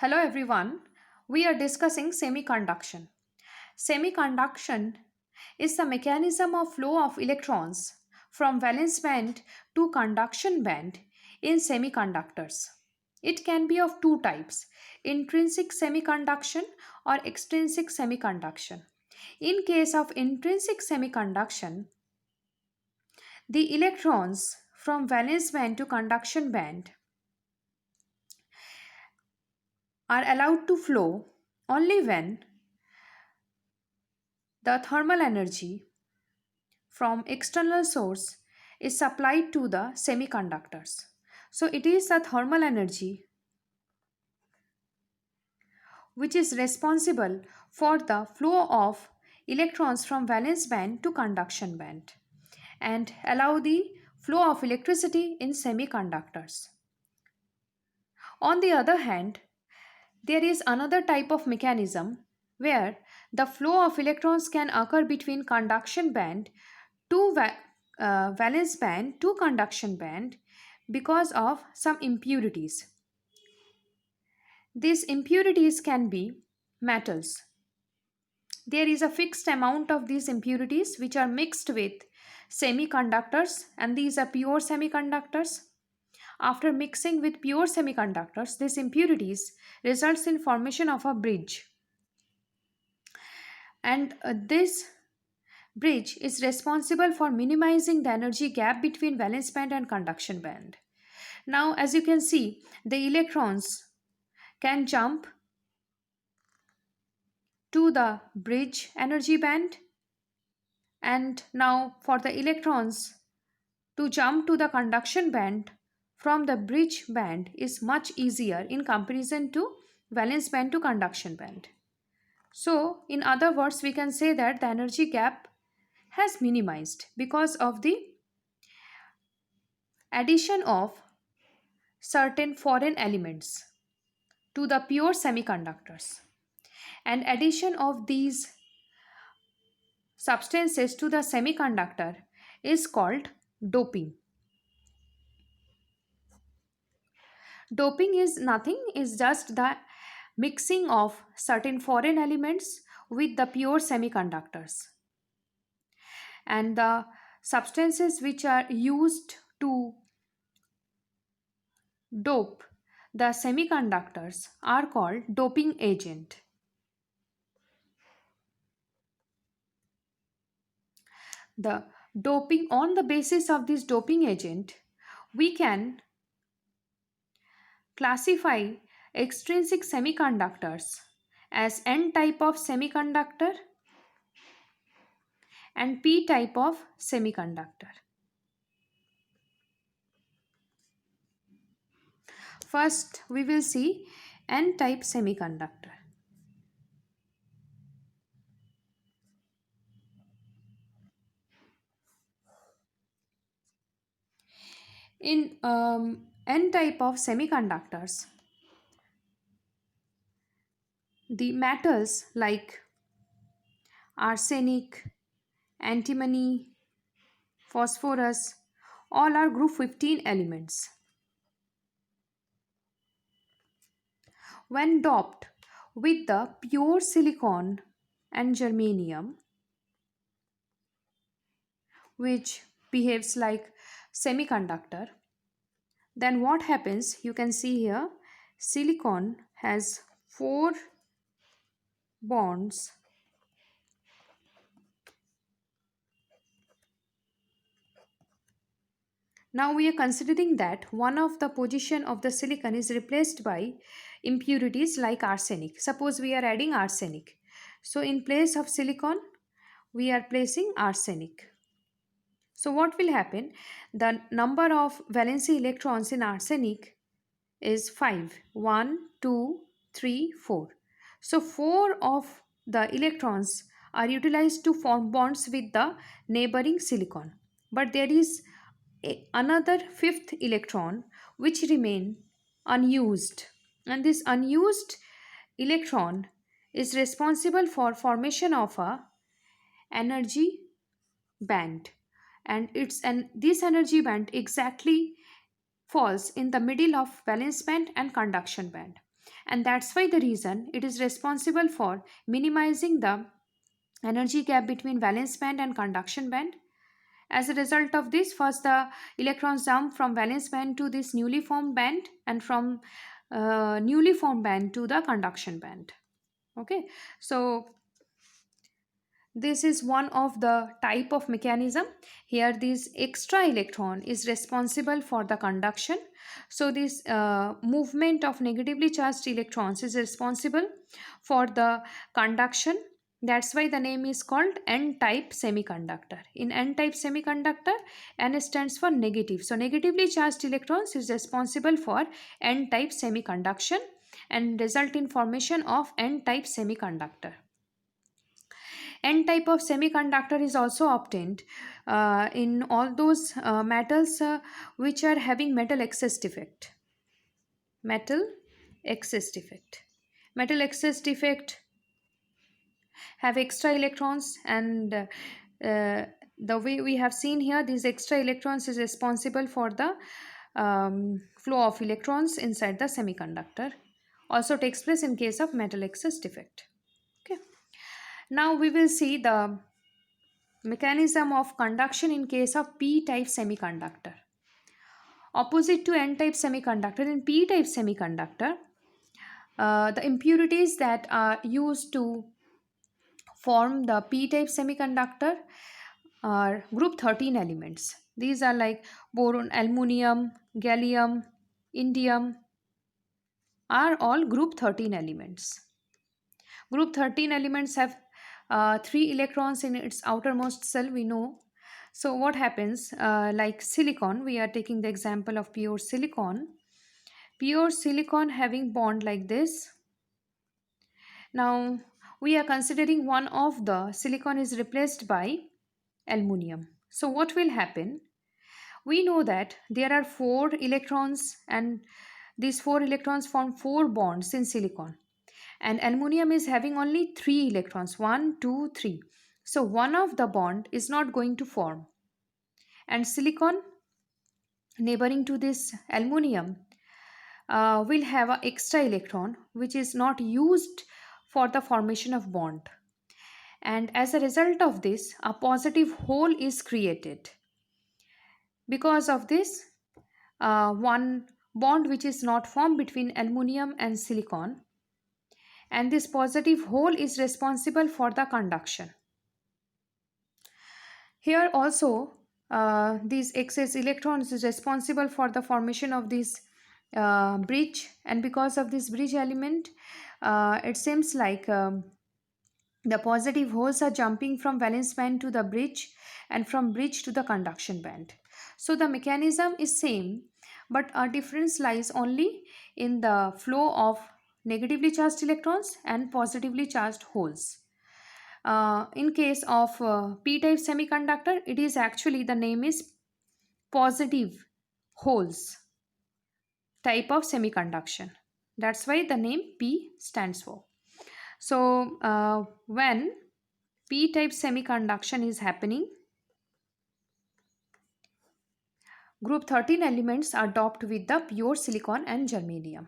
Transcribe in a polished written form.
Hello everyone. We are discussing semiconduction. Semiconduction is the mechanism of flow of electrons from valence band to conduction band in semiconductors. It can be of two types: intrinsic semiconduction or extrinsic semiconduction. In case of intrinsic semiconduction, the electrons from valence band to conduction band are allowed to flow only when the thermal energy from external source is supplied to the semiconductors. So it is the thermal energy which is responsible for the flow of electrons from valence band to conduction band and allow the flow of electricity in semiconductors. On the other hand, there is another type of mechanism where the flow of electrons can occur between conduction band to valence band to conduction band because of some impurities. These impurities can be metals. There is a fixed amount of these impurities which are mixed with semiconductors, and these are pure semiconductors. After mixing with pure semiconductors, these impurities results in formation of a bridge, and this bridge is responsible for minimizing the energy gap between valence band and conduction band. Now, as you can see, the electrons can jump to the bridge energy band, and now for the electrons to jump to the conduction band from the bridge band is much easier in comparison to valence band to conduction band. So, in other words, we can say that the energy gap has minimized because of the addition of certain foreign elements to the pure semiconductors, and addition of these substances to the semiconductor is called doping. Doping is nothing, is just the mixing of certain foreign elements with the pure semiconductors, and the substances which are used to dope the semiconductors are called doping agent. The doping, on the basis of this doping agent, we can classify extrinsic semiconductors as N type of semiconductor and P type of semiconductor. First, we will see N type semiconductor. In N type of semiconductors, the metals like arsenic, antimony, phosphorus, all are group 15 elements. When doped with the pure silicon and germanium, which behaves like semiconductor, then what happens, you can see here, silicon has 4 bonds Now we are considering that one of the position of the silicon is replaced by impurities like arsenic. Suppose we are adding arsenic. So in place of silicon, we are placing arsenic. So what will happen? The number of valency electrons in arsenic is 5. 1, 2, 3, 4. So 4 of the electrons are utilized to form bonds with the neighboring silicon. But there is another fifth electron which remain unused, and this unused electron is responsible for formation of a energy band, and this energy band exactly falls in the middle of valence band and conduction band. And that's why the reason it is responsible for minimizing the energy gap between valence band and conduction band. As a result of this, first the electrons jump from valence band to this newly formed band, and from newly formed band to the conduction band. Okay, so this is one of the type of mechanism. Here this extra electron is responsible for the conduction. So this movement of negatively charged electrons is responsible for the conduction. That's why the name is called n-type semiconductor. In n-type semiconductor, n stands for negative. So negatively charged electrons is responsible for n-type semiconduction and result in formation of n-type semiconductor. N type of semiconductor is also obtained in all those metals which are having metal excess defect. Metal excess defect. Metal excess defect have extra electrons, and the way we have seen here, these extra electrons is responsible for the flow of electrons inside the semiconductor. Also takes place in case of metal excess defect. Okay. Now we will see the mechanism of conduction in case of p-type semiconductor. Opposite to n-type semiconductor, in p-type semiconductor, the impurities that are used to form the p-type semiconductor are group 13 elements. These are like boron, aluminium, gallium, indium, are all group 13 elements. Group 13 elements have 3 electrons in its outermost shell, we know. So what happens, like silicon, we are taking the example of pure silicon. Pure silicon having bond like this. Now we are considering one of the silicon is replaced by aluminium. So what will happen? We know that there are 4 electrons, and these 4 electrons form 4 bonds in silicon. And aluminium is having only 3 electrons, 1, 2, 3. So one of the bond is not going to form. And silicon neighboring to this aluminium will have an extra electron which is not used for the formation of bond. And as a result of this, a positive hole is created. Because of this, one bond which is not formed between aluminium and silicon, and this positive hole is responsible for the conduction. Here also, these excess electrons is responsible for the formation of this bridge, and because of this bridge element, it seems like the positive holes are jumping from valence band to the bridge, and from bridge to the conduction band. So the mechanism is same, but a difference lies only in the flow of negatively charged electrons and positively charged holes. In case of p-type semiconductor, it is actually, the name is positive holes type of semiconduction. That's why the name p stands for. So when p-type semiconduction is happening, group 13 elements are doped with the pure silicon and germanium.